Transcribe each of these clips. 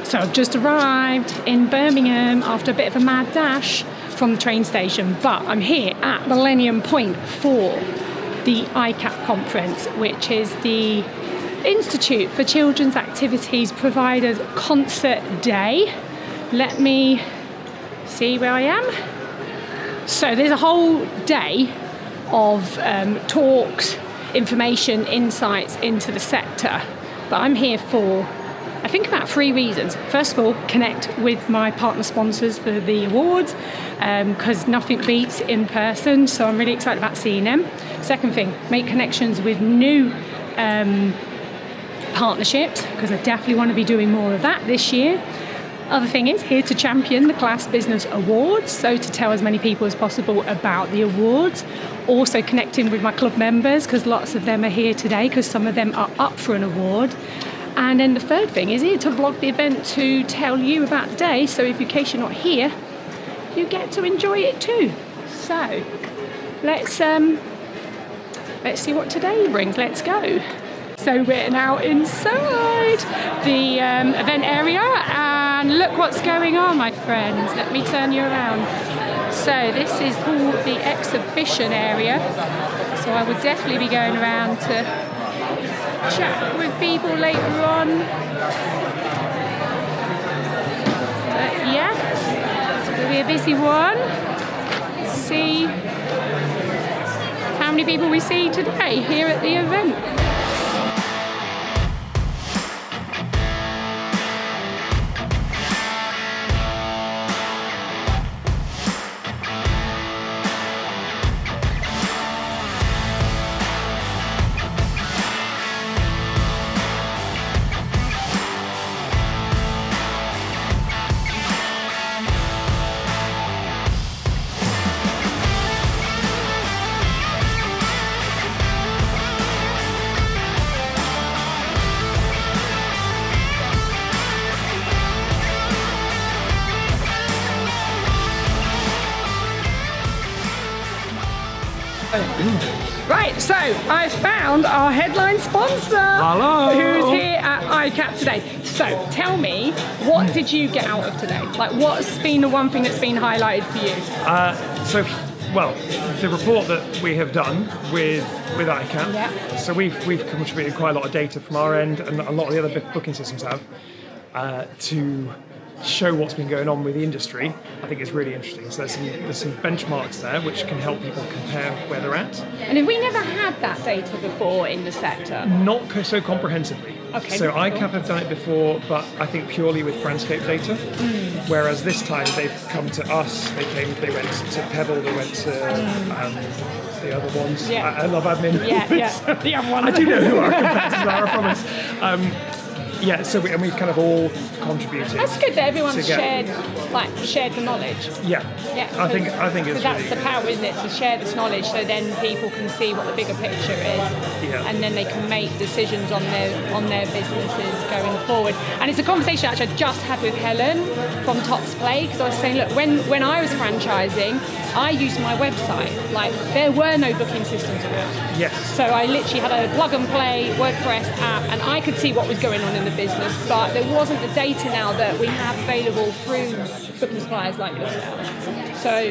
So I've just arrived in Birmingham after a bit of a mad dash from the train station, but I'm here at Millennium Point for the ICAP Conference, which is the Institute for Children's Activities Providers Concert Day. Let me see where I am. So there's a whole day of talks, information, insights into the sector, but I'm here for I think about 3 reasons. First of all, connect with my partner sponsors for the awards, because nothing beats in person, so I'm really excited about seeing them. Second thing, make connections with new partnerships, because I definitely want to be doing more of that this year. Other thing is here to champion the Class Business Awards, so to tell as many people as possible about the awards. Also connecting with my club members, because lots of them are here today, because some of them are up for an award. And then the third thing is here to vlog the event to tell you about the day, so if in case you're not here, you get to enjoy it too. So let's see what today brings. Let's go. So we're now inside the event area, and look what's going on, my friends. Let me turn you around. So this is called the exhibition area. So I would definitely be going around to chat with people later on. Yeah, it's going to be a busy one. See how many people we see today here at the event. Right, so I found our headline sponsor. Hello. Who's here at ICAP today. So tell me, what did you get out of today? Like, what's been the one thing that's been highlighted for you? Well, the report that we have done with ICAP. Yeah. So we've contributed quite a lot of data from our end, and a lot of the other booking systems have, to show what's been going on with the industry. I think it's really interesting. So there's some benchmarks there which can help people compare where they're at. And have we never had that data before in the sector? Not so comprehensively. Okay. So ICAP have done it before, but I think purely with Friendscape data. Whereas this time they've come to us. They went to Pebble. They went to the other ones. Yeah. I love admin. Yeah. The other one. I do know who our competitors are, I promise. Yeah, so we've kind of all contributed. That's good that everyone's shared the knowledge. Yeah. I think it's that's really the power, isn't it? To share this knowledge, so then people can see what the bigger picture is, and then they can make decisions on their businesses going forward. And it's a conversation actually I just had with Helen from Tops Play, because I was saying, look, when I was franchising, I used my website. Like, there were no booking systems around. Yes. So I literally had a plug and play WordPress app, and I could see what was going on in the business, but there wasn't the data now that we have available through booking suppliers like yourself. So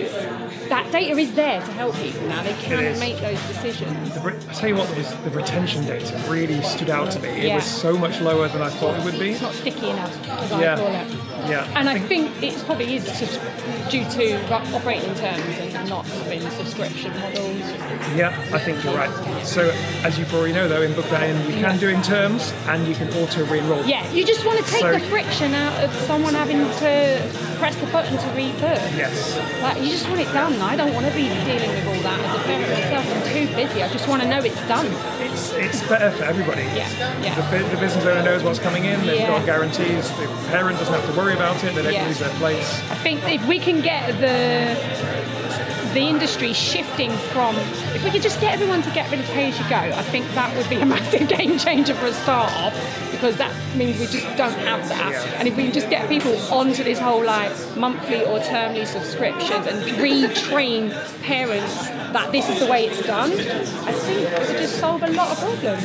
that data is there to help people now. They can make those decisions. I tell you what, the retention data really stood out to me. It was so much lower than I thought it would be. It's not sticky enough, as I call it. Yeah. And I think it probably is due to operating terms and not in subscription models. Yeah, I think you're right. So, as you probably know, though, in Book That In, you can do in terms, and you can auto re-enroll. Yeah, you just want to take the friction out of someone having to press the button to rebook. Yes. Like, you just want it done. I don't want to be dealing with all that as a parent myself. I'm too busy. I just want to know it's done. It's better for everybody. Yeah. The business owner knows what's coming in. They've got guarantees. The parent doesn't have to worry about it. They don't lose their place. I think if we can get the the industry shifting from, if we could just get everyone to get rid of pay-as-you-go, I think that would be a massive game changer for a start-up, because that means we just don't have that. Yeah. And if we can just get people onto this whole like monthly or termly subscriptions and retrain parents that this is the way it's done, I think it would just solve a lot of problems.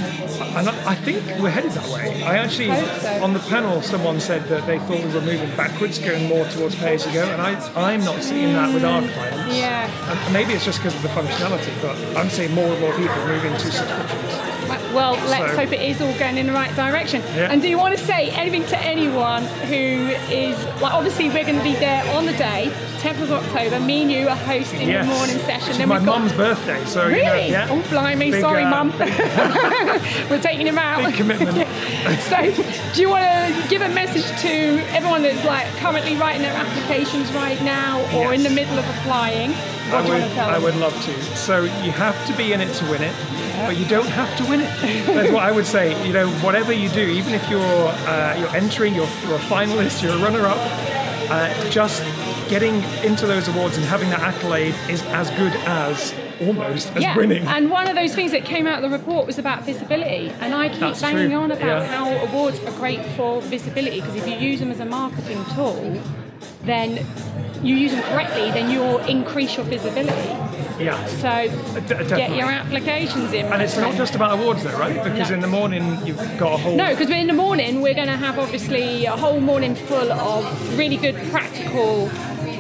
And I think we're headed that way. I actually, Hope so. on the panel, someone said that they thought we were moving backwards, going more towards pay-as-you-go, and I'm not seeing that with our clients. Yeah. And maybe it's just because of the functionality, but I'm seeing more and more people moving to subscriptions. Well, let's So- hope it is all going in the right direction. Yeah. And do you want to say anything to anyone who is, like, obviously we're going to be there on the day, 10th of October, me and you are hosting Yes. the morning session. It's Then my we've got- mum's birthday, so Really? you know, yeah. Oh, blimey, Big, sorry, Mum. big- We're taking him out. Big commitment. So, do you want to give a message to everyone that's like currently writing their applications right now or in the Yes. middle of applying? What do you want to tell I them? would love to. So you have to be in it to win it, but you don't have to win it. That's what I would say. You know, whatever you do, even if you're entering, you're a finalist, you're a runner-up, just getting into those awards and having that accolade is as good as almost as winning. And one of those things that came out of the report was about visibility, and I keep That's banging true. on about Yeah. how awards are great for visibility, because if you use them as a marketing tool, then you use them correctly, then you'll increase your visibility. Yeah. So Definitely. get your applications in. And it's not just about awards though, right? Because No. in the morning you've got a whole... No, because in the morning we're going to have obviously a whole morning full of really good practical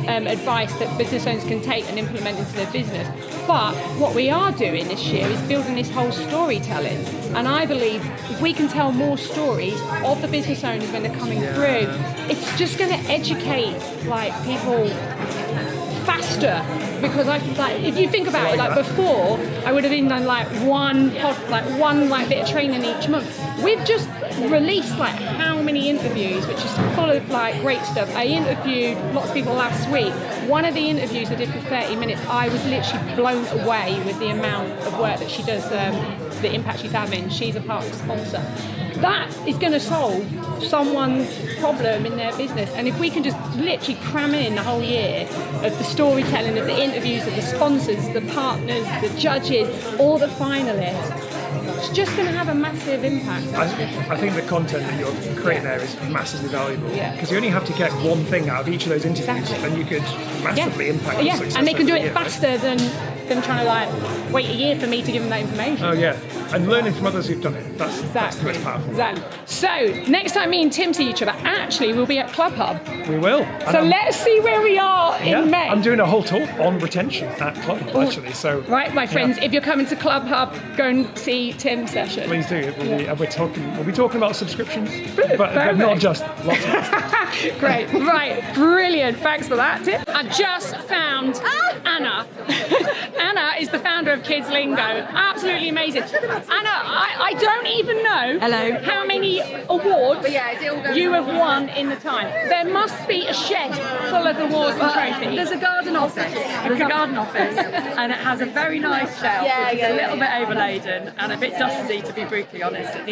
advice that business owners can take and implement into their business. But what we are doing this year is building this whole storytelling. And I believe if we can tell more stories of the business owners when they're coming through, it's just going to educate like people faster, because if you think about it, like before I would have been done like one bit of training each month. We've just released like how many interviews, which is full of like great stuff. I interviewed lots of people last week. One of the interviews I did for 30 minutes, I was literally blown away with the amount of work that she does, the impact she's having. She's a part sponsor. That is going to solve someone's problem in their business, and if we can just literally cram in the whole year of the storytelling, of the interviews, of the sponsors, the partners, the judges, all the finalists, it's just going to have a massive impact. I think the content that you're creating there is massively valuable. Yeah. Because you only have to get one thing out of each of those interviews, Exactly. and you could massively impact the Yeah, success and they can of do the it year, right? faster than trying to like wait a year for me to give them that information. Oh yeah, and learning from others who've done it. That's the Exactly. most powerful. Exactly. So next time me and Tim see each other, actually we'll be at Club Hub. We will. So let's see where we are in May. I'm doing a whole talk on retention at Club Hub, actually. So Right, my friends, if you're coming to Club Hub, go and see Tim's session. please do. We'll be talking about subscriptions, but not just lots of Great, right, brilliant. Thanks for that, Tim. I just found Anna. Anna is the founder of Kids Lingo. Absolutely amazing. Anna, I don't even know how many awards you have won in the time. There must be a shed full of awards and trophies. There's a garden office. And it has a very nice shelf. It's a little bit overladen and a bit dusty, to be brutally honest. It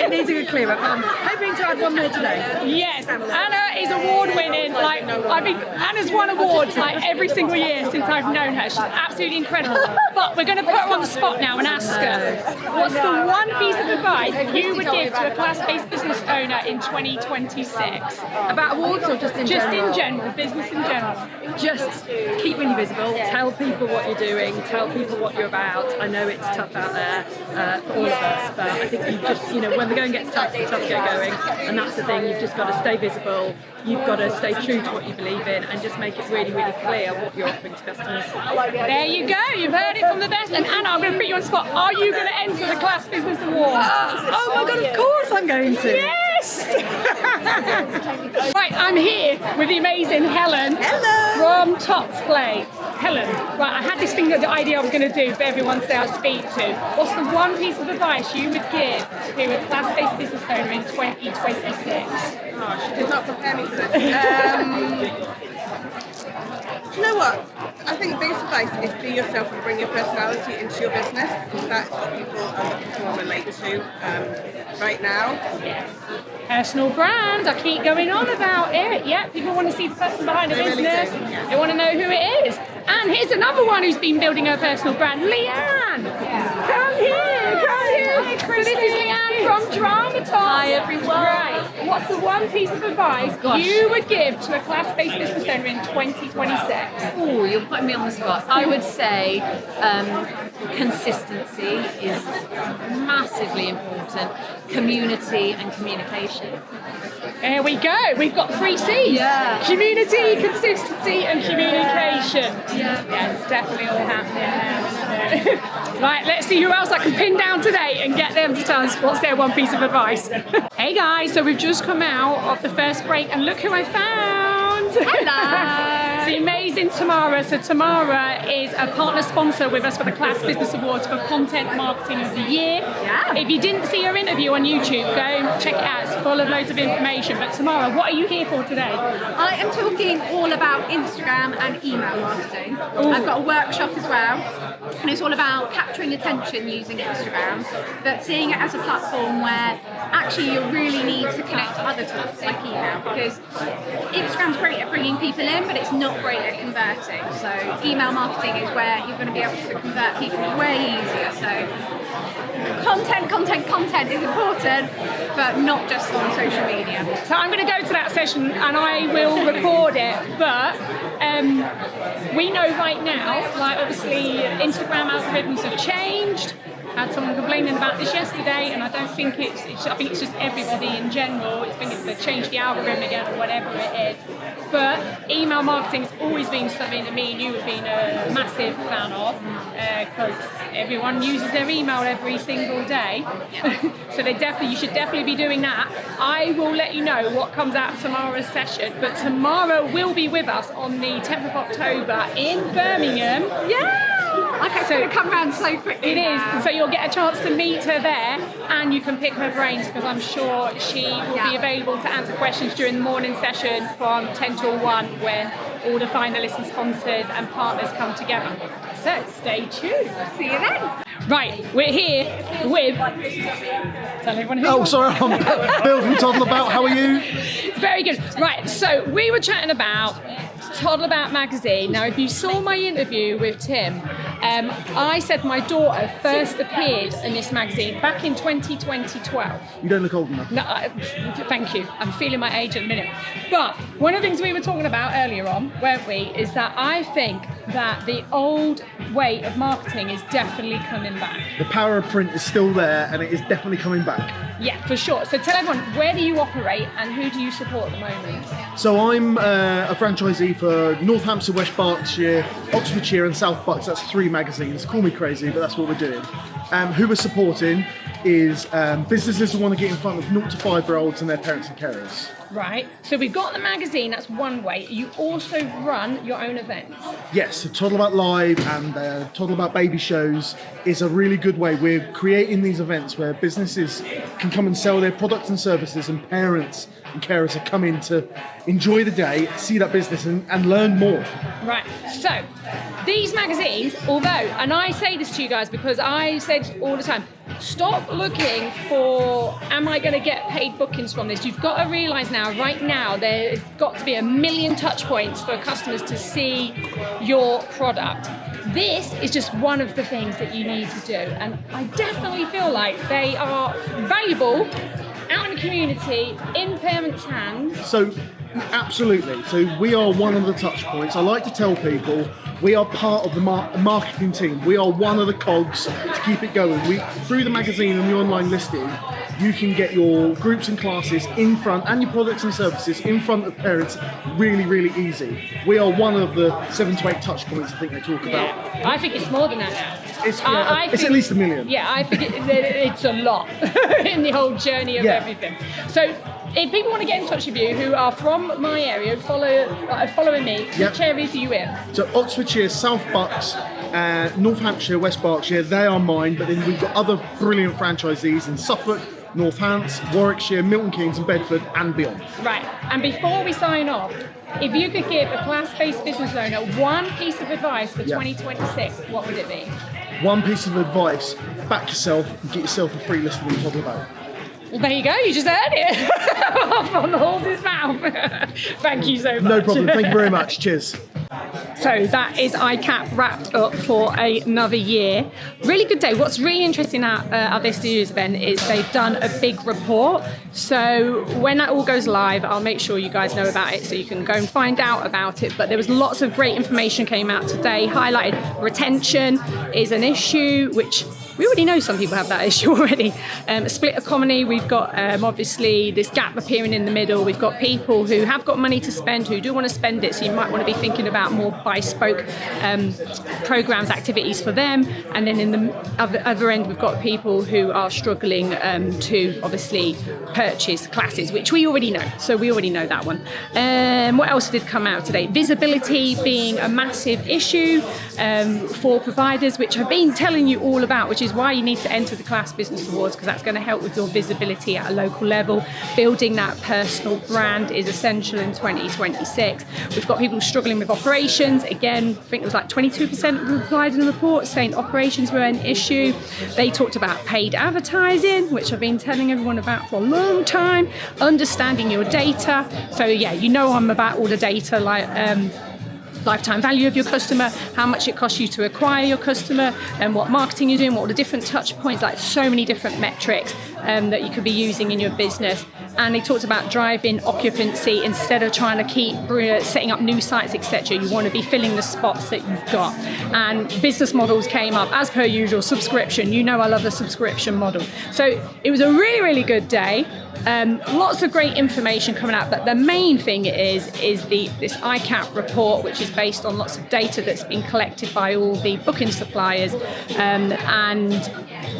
needs a good clear up. I'm hoping to add one more today. Yes, Anna is award winning. Like Anna's won awards like every single year since I've known her. She's absolutely incredible. But we're going to put her on the spot now and ask her, what's the one piece of advice you would give to a class-based business owner in 2026? About awards or just in Just general? in general, business in general. Just keep really visible. Tell people what you're doing. Tell people what you're about. I know it's tough out there for all of us, but I think you just, when the going gets tough, it's tough to get going. And that's the thing. You've just got to stay visible. You've got to stay true to what you believe in, and just make it really, really clear what you're offering to customers. There you go. You've heard it from the best. And Anna, I'm going to put you on the spot. Are you going to enter the Class Business Awards? Oh my God! Of course I'm going to. Yes! Right, I'm here with the amazing Helen. Hello. From Tots Play. Helen, right, I had this thing, the idea I was going to do for everyone today I speak to. What's the one piece of advice you would give to a class-based business owner in 2026? She did not prepare me for this. Do you know what? I think the biggest advice is be yourself and bring your personality into your business, because that's what people are looking for and relate to right now. Personal brand. I keep going on about it. Yeah, people want to see the person behind the They really business. do, yeah. They want to know who it is. And here's another one who's been building her personal brand, Leanne. Come here, come here. So this is Leanne from Dramatalk. Hi, everyone. Right. What's the one piece of advice you would give to a class-based business owner in 2026? Oh, you're putting me on the spot. I would say consistency is massively important. Community and communication. There we go. We've got 3 C's. Yeah. Community, consistency, and communication. Yeah. Yeah, it's definitely all happening now. Right, let's see who else I can pin down today and get them to tell us what's their one piece of advice. Hey guys, so we've just come out of the first break and look who I found. Hello. It's the amazing Tamara. So Tamara is a partner sponsor with us for the Class Business Awards for Content Marketing of the Year. Yeah. If you didn't see her interview on YouTube, go and check it out. It's full of loads of information. But Tamara, what are you here for today? I am talking all about Instagram and email marketing. I've got a workshop as well, and it's all about capturing attention using Instagram, but seeing it as a platform where actually you really need to connect to other tools like email, because Instagram's great at bringing people in, but it's not great at converting. So email marketing is where you're going to be able to convert people way easier. So content is important, but not just on social media. So I'm going to go to that session and I will record it, but we know right now, like obviously Instagram algorithms have changed. I had someone complaining about this yesterday, and I don't think I think it's just everybody in general. I think they've changed the algorithm again or whatever it is. But email marketing has always been something that me and you have been a massive fan of, because everyone uses their email every single day. So you should definitely be doing that. I will let you know what comes out of tomorrow's session, but Tamara will be with us on the 10th of October in Birmingham. Yeah! Okay, so it'll come around so quickly. It is, now. so you'll get a chance to meet her there, and you can pick her brains, because I'm sure she will be available to answer questions during the morning session from 10 till 1, where all the finalists and sponsors and partners come together. So stay tuned. See you then. Right, we're here with... Tell everyone who you Oh, are. sorry, I'm Bill from Toddle About. How are you? Very good. Right, so we were chatting about Toddle About magazine. Now, if you saw my interview with Tim, I said my daughter first appeared in this magazine back in 2012. You don't look old enough. No, thank you. I'm feeling my age at the minute. But one of the things we were talking about earlier on, weren't we, is that I think that the old way of marketing is definitely coming back. The power of print is still there, and it is definitely coming back. Yeah, for sure. So tell everyone, where do you operate and who do you support at the moment? So I'm a franchisee for North Hampshire, West Berkshire, Oxfordshire and South Bucks. That's 3 magazines. Call me crazy, but that's what we're doing. Who we're supporting is businesses who want to get in front of 0 to 5-year-olds and their parents and carers. Right. So we've got the magazine, that's one way. You also run your own events. Yes, so Toddle About Live and Toddle About Baby Shows is a really good way. We're creating these events where businesses can come and sell their products and services, and parents and carers are coming to enjoy the day, see that business and learn more. Right. So these magazines, although, and I say this to you guys because I said all the time, stop looking for, am I going to get paid bookings from this? You've got to realise now, right now, there's got to be 1 million touch points for customers to see your product. This is just one of the things that you need to do. And I definitely feel like they are valuable out in the community, in parents' hands. So, absolutely. So we are one of the touch points. I like to tell people we are part of the marketing team. We are one of the cogs to keep it going. Through the magazine and the online listing, you can get your groups and classes in front, and your products and services in front of parents really, really easy. We are one of the 7 to 8 touch points I think they talk about. I think it's more than that now. It's think, at least 1 million. Yeah, I think it's a lot in the whole journey of everything. So if people want to get in touch with you who are from my area, following me, which areas are you in? So Oxfordshire, South Bucks, North Hampshire, West Berkshire, they are mine, but then we've got other brilliant franchisees in Suffolk, Northants, Warwickshire, Milton Keynes and Bedford and beyond. Right, and before we sign off, if you could give a class-based business owner one piece of advice for 2026, what would it be? One piece of advice, back yourself and get yourself a free listing on top of that. Well, there you go, you just heard it from the horse's mouth. Thank you so much. No problem, thank you very much, cheers. So that is ICAP wrapped up for another year. Really good day. What's really interesting at this year's event is they've done a big report. So when that all goes live, I'll make sure you guys know about it so you can go and find out about it. But there was lots of great information came out today, highlighted retention is an issue, which we already know some people have that issue already. Split economy, we've got obviously this gap appearing in the middle. We've got people who have got money to spend, who do want to spend it, so you might want to be thinking about more bespoke programs, activities for them. And then in the other end, we've got people who are struggling to obviously purchase classes, which we already know. So we already know that one. What else did come out today? Visibility being a massive issue for providers, which I've been telling you all about, which is why you need to enter the Class Business Awards, because that's going to help with your visibility at a local level. Building that personal brand is essential in 2026. We've got people struggling with operations. Again, I think it was like 22% replied in the report saying operations were an issue. They talked about paid advertising, which I've been telling everyone about for a long time. Understanding your data. So yeah, you know I'm about all the data, like lifetime value of your customer, how much it costs you to acquire your customer, and what marketing you're doing, what are the different touch points, like so many different metrics that you could be using in your business. And they talked about driving occupancy instead of trying to keep setting up new sites, etc. You want to be filling the spots that you've got. And business models came up, as per usual, subscription. You know I love the subscription model. So it was a really, really good day. Lots of great information coming out, but the main thing is this ICAP report, which is based on lots of data that's been collected by all the booking suppliers, and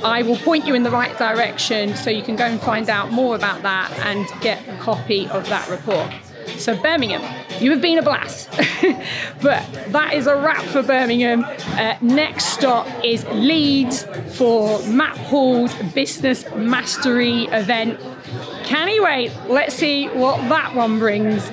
I will point you in the right direction so you can go and find out more about that and get a copy of that report. So Birmingham, you have been a blast. But that is a wrap for Birmingham. Next stop is Leeds for Matt Hall's Business Mastery event. Can he wait? Let's see what that one brings.